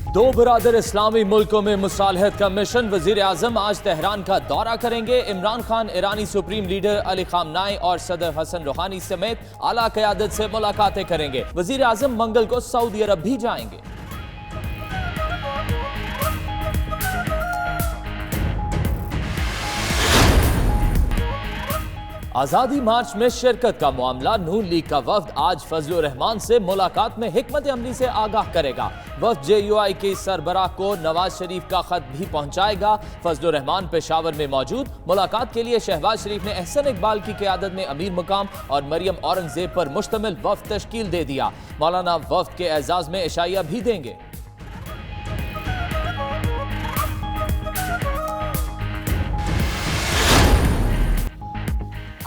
दो बरादर इस्लामी मुल्कों में मुसालहत का मिशन। वजीर आजम आज तेहरान का दौरा करेंगे। इमरान खान, ईरानी सुप्रीम लीडर अली खामनाई और सदर हसन रूहानी समेत आला क़यादत से मुलाकातें करेंगे। वजीर आजम मंगल को सऊदी अरब भी जाएंगे। आजादी मार्च में शिरकत का मामला। नून लीग का वफ्द आज फजलुर रहमान से मुलाकात में हिकमत अमली से आगाह करेगा। वफ्द JUI के सरबराह को नवाज शरीफ का खत भी पहुंचाएगा। फजलुर रहमान पेशावर में मौजूद। मुलाकात के लिए शहबाज शरीफ ने एहसन इकबाल की क़यादत में अमीर मुकाम और मरियम औरंगजेब पर मुश्तमिल वफ्द तश्कील दे दिया। मौलाना वफ्द के एजाज में इशाइया भी देंगे।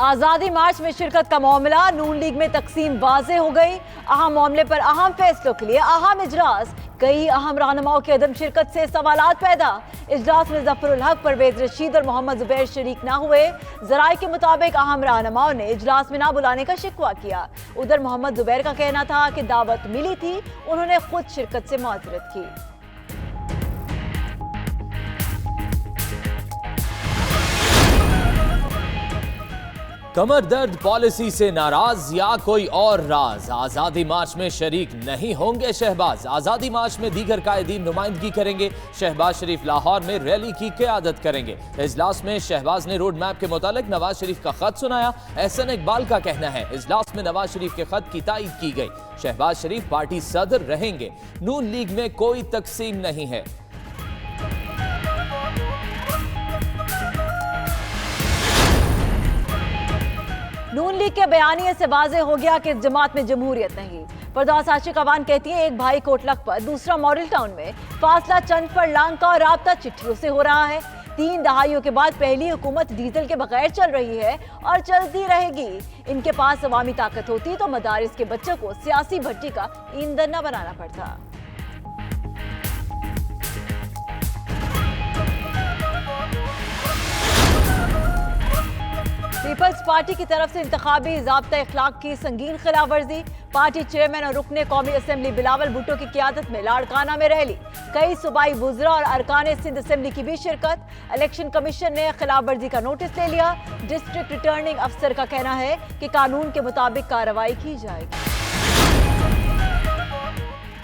आजादी मार्च में शिरकत का मामला। नून लीग में तकसीम वाज़े हो गई। अहम मामले पर अहम फैसलों के लिए अहम इजलास। कई अहम रहनुमाओं की अदम शिरकत से सवालात पैदा। इजलास में जफरुल हक, परवेज रशीद और मोहम्मद जुबैर शरीक ना हुए। जराये के मुताबिक अहम रहनुमाओं ने इजलास में ना बुलाने का शिकवा किया। उधर मोहम्मद जुबैर का कहना था कि दावत मिली थी, उन्होंने खुद शिरकत से माजरत की। कमर दर्द पॉलिसी से नाराज या कोई और राज। आजादी मार्च में शरीक नहीं होंगे शहबाज। आजादी मार्च में दीगर कायदीन नुमाइंदगी करेंगे। शहबाज शरीफ लाहौर में रैली की क़यादत करेंगे। इजलास में शहबाज ने रोड मैप के मुतालिक नवाज शरीफ का खत सुनाया। एहसन इकबाल का कहना है इजलास में नवाज शरीफ के खत की तायीद की गई। शहबाज शरीफ पार्टी सदर रहेंगे। नून लीग में कोई तकसीम नहीं है। नून लीग के बयानिए से वाज़े हो गया कि इस जमात में जमहूरियत नहीं। फरदौस आशिक अवान कहती है एक भाई कोटलक पर, दूसरा मॉडल टाउन में। फासला चंद फरलांग का और राब्ता चिट्ठियों से हो रहा है। 3 दहाइयों के बाद पहली हुकूमत डीजल के बगैर चल रही है और चलती रहेगी। इनके पास अवामी ताकत होती तो मदारिस के बच्चों को सियासी भट्टी का ईंधन न बनाना पड़ता। पीपल्स पार्टी की तरफ से इंतखाबी ज़ाब्ता इखलाक की संगीन खिलाफवर्जी। पार्टी चेयरमैन और रुकने कौमी असेंबली बिलावल भुट्टो की क़यादत में लाड़काना में रैली। कई सूबाई वुज़रा और अरकान सिंध असेंबली की भी शिरकत। इलेक्शन कमीशन ने खिलाफवर्जी का नोटिस ले लिया। डिस्ट्रिक्ट रिटर्निंग अफसर का कहना है कि कानून के मुताबिक कार्रवाई की जाएगी।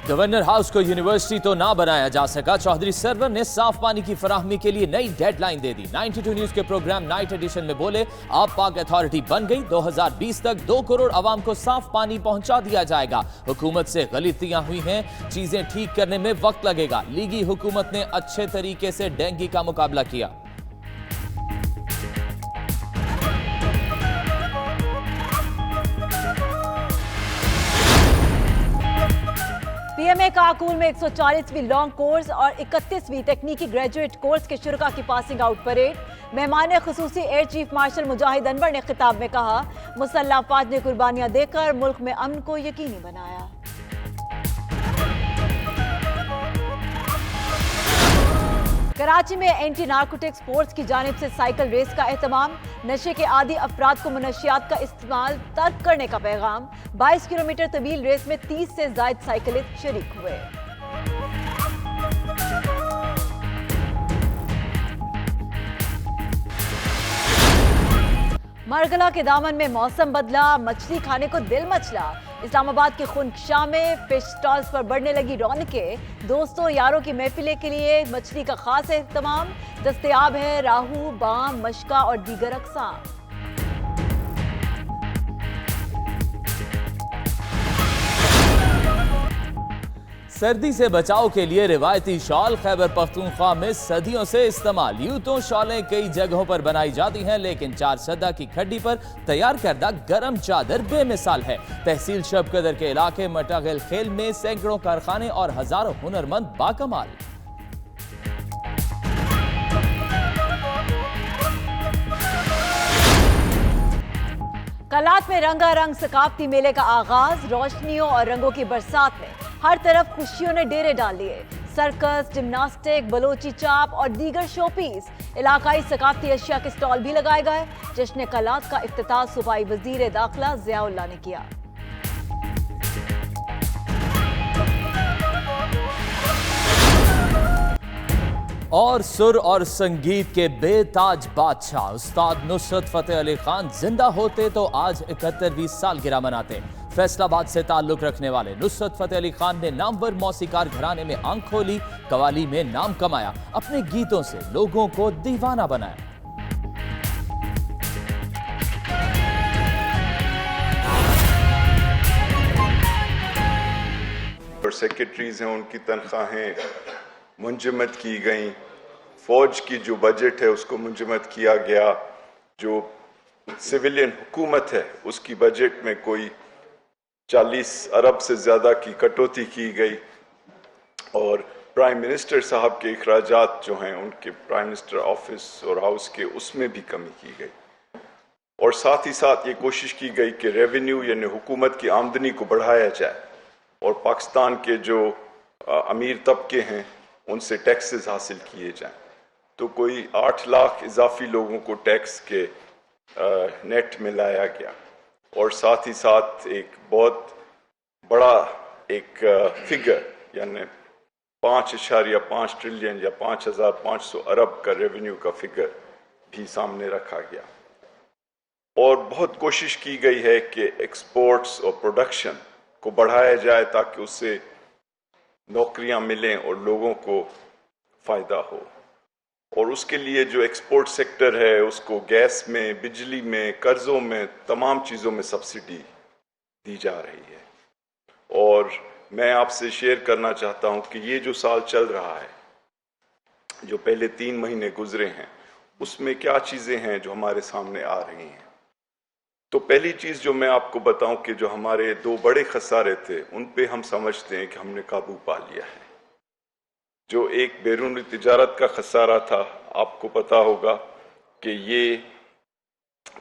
गवर्नर हाउस को यूनिवर्सिटी तो ना बनाया जा सका। चौधरी सरवर ने साफ पानी की फराहमी के लिए नई डेडलाइन दे दी। 92 न्यूज के प्रोग्राम नाइट एडिशन में बोले आप पाक अथॉरिटी बन गई। 2020 तक 2 करोड़ आवाम को साफ पानी पहुंचा दिया जाएगा। हुकूमत से गलतियां हुई हैं, चीजें ठीक करने में वक्त लगेगा। लीगी हुकूमत ने अच्छे तरीके से डेंगू का मुकाबला किया। PMA काकूल में 140वीं लॉन्ग कोर्स और 31वीं तकनीकी ग्रेजुएट कोर्स के शुरका की पासिंग आउट परेड। मेहमान खुसूसी एयर चीफ मार्शल मुजाहिद अनवर ने खिताब में कहा मुसल्लह अफवाज ने कुर्बानियां देकर मुल्क में अमन को यकीनी बनाया। कराची में एंटी नार्कोटिक्स फोर्स की जानिब से साइकिल रेस का एहतमाम। नशे के आदी अफराद को मुनशियात का इस्तेमाल तर्क करने का पैगाम। 22 किलोमीटर तवील रेस में 30 से ज्यादा साइकिलिस्ट शरीक हुए। मरगला के दामन में मौसम बदला, मछली खाने को दिल मचला। इस्लामाबाद के खुनशाह में फिश स्टॉल्स पर बढ़ने लगी रौनकें। दोस्तों यारों की महफिलें के लिए मछली का खास एहतमाम। दस्तयाब है राहू, बाम, मशका और दीगर अक़साम। सर्दी से बचाव के लिए रिवायती शॉल खैबर पख्तूनख्वा में सदियों से इस्तेमाल। यूं तो शॉलें कई जगहों पर बनाई जाती हैं, लेकिन 4 सदा की खड्डी पर तैयार करदा गरम चादर बेमिसाल है। तहसील शबकदर के इलाके मटागल खेल में सैकड़ों कारखाने और हजारों हुनरमंद बाकमाल। कलात में रंगारंग सकाफती मेले का आगाज। रोशनियों और रंगों की बरसात में हर तरफ खुशियों ने डेरे डाल लिए। सर्कस, जिम्नास्टिक, बलोची चाप और दीगर शोपीस, इलाकाई सकाफती अशिया के स्टॉल भी लगाए गए। जश्न कलात का इफ्तिताह सूबाई वजीर दाखिला ज़ियाउल्लाह ने किया। और सुर और संगीत के बेताज बादशाह उस्ताद नुसरत फतेह अली खान जिंदा होते तो आज 71वीं सालगिरह मनाते। फैसलाबाद से ताल्लुक रखने वाले नुसरत फतेह अली खान ने नामवर मौसीकार घराने में आंख खोली, कवाली में नाम कमाया, अपने गीतों से लोगों को दीवाना बनाया। सेक्रेटरीज हैं, उनकी तनख्वाहें मुंजमद की गई, फौज की जो बजट है उसको मुंजमद किया गया, जो सिविलियन हुकूमत है उसकी बजट में कोई 40 अरब से ज़्यादा की कटौती की गई और प्राइम मिनिस्टर साहब के अखराजात जो हैं उनके प्राइम मिनिस्टर ऑफिस और हाउस के उसमें भी कमी की गई और साथ ही साथ ये कोशिश की गई कि रेवेन्यू यानी हुकूमत की आमदनी को बढ़ाया जाए और पाकिस्तान के जो अमीर तबके हैं उनसे टैक्सेस हासिल किए जाएं। तो कोई 8 लाख इजाफी लोगों को टैक्स के नेट में लाया गया और साथ ही साथ एक बहुत बड़ा एक फिगर यानी 5.5 ट्रिलियन या 5,500 अरब का रेवेन्यू का फिगर भी सामने रखा गया और बहुत कोशिश की गई है कि एक्सपोर्ट्स और प्रोडक्शन को बढ़ाया जाए ताकि उससे नौकरियां मिलें और लोगों को फायदा हो और उसके लिए जो एक्सपोर्ट सेक्टर है उसको गैस में, बिजली में, कर्जों में, तमाम चीज़ों में सब्सिडी दी जा रही है। और मैं आपसे शेयर करना चाहता हूं कि ये जो साल चल रहा है, जो पहले 3 महीने गुजरे हैं, उसमें क्या चीज़ें हैं जो हमारे सामने आ रही हैं। तो पहली चीज़ जो मैं आपको बताऊं कि जो हमारे 2 बड़े खसारे थे उन पे हम समझते हैं कि हमने काबू पा लिया है। जो एक बैरूनी तिजारत का खसारा था, आपको पता होगा कि ये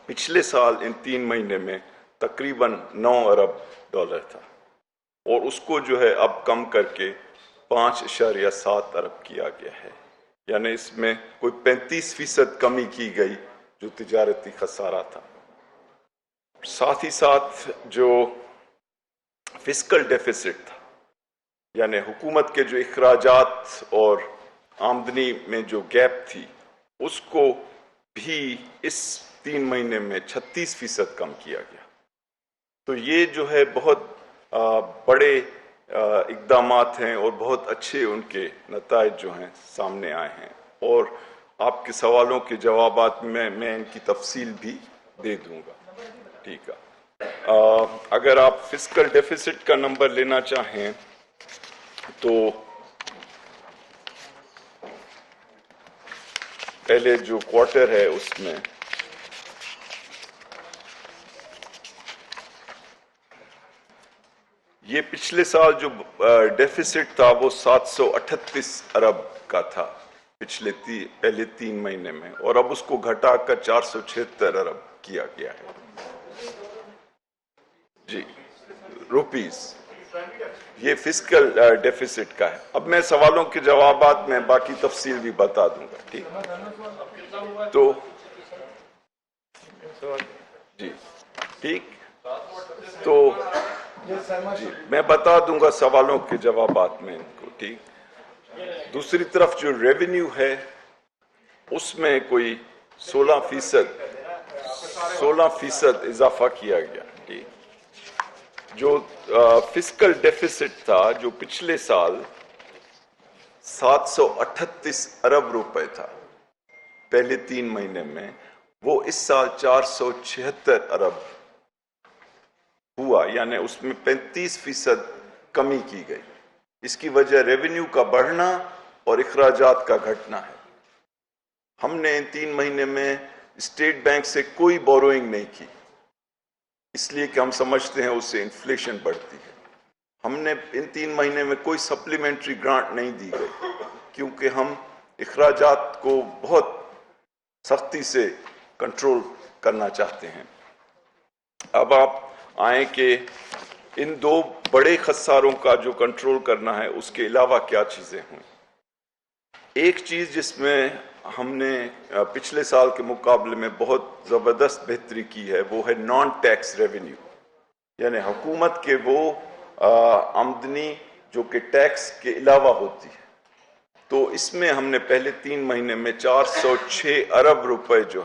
पिछले साल इन 3 महीने में तकरीबन 9 अरब डॉलर था और उसको जो है अब कम करके 5.7 अरब किया गया है, यानी इसमें कोई 35% कमी की गई जो तिजारती खसारा था। साथ ही साथ जो फिस्कल डेफिसिट था यानी हुकूमत के जो इखराजात और आमदनी में जो गैप थी उसको भी इस 3 महीने में 36% कम किया गया। तो ये जो है बहुत बड़े इक़दामात हैं और बहुत अच्छे उनके नताइज जो हैं सामने आए हैं और आपके सवालों के जवाबात में मैं इनकी तफसील भी दे दूंगा। ठीक है, अगर आप फिस्कल डेफिसिट का नंबर लेना चाहें तो पहले जो क्वार्टर है उसमें ये पिछले साल जो डेफिसिट था वो 738 अरब का था पहले 3 महीने में और अब उसको घटाकर 476 अरब किया गया है जी रुपीस। ये फिस्कल डेफिसिट का है। अब मैं सवालों के जवाबात में बाकी तफसील भी बता दूंगा। ठीक, तो जी ठीक, तो जी मैं बता दूंगा सवालों के जवाबात में इनको। ठीक, दूसरी तरफ जो रेवेन्यू है उसमें कोई 16% इजाफा किया गया। ठीक, जो फिस्कल डेफिसिट था जो पिछले साल 738 अरब रुपए था पहले 3 महीने में, वो इस साल 476 अरब हुआ, यानी उसमें 35% कमी की गई। इसकी वजह रेवेन्यू का बढ़ना और इखराजात का घटना है। हमने इन 3 महीने में स्टेट बैंक से कोई बोरोइंग नहीं की, इसलिए कि हम समझते हैं उससे इन्फ्लेशन बढ़ती है। हमने इन 3 महीने में कोई सप्लीमेंट्री ग्रांट नहीं दी गई क्योंकि हम इखराजात को बहुत सख्ती से कंट्रोल करना चाहते हैं। अब आप आए कि इन 2 बड़े खसारों का जो कंट्रोल करना है उसके अलावा क्या चीजें हुई। एक चीज जिसमें हमने पिछले साल के मुकाबले में बहुत जबरदस्त बेहतरी की है वो है नॉन टैक्स रेवेन्यू, यानी हुकूमत के वो आमदनी जो कि टैक्स के अलावा होती है। तो इसमें हमने पहले 3 महीने में 406 अरब रुपए जो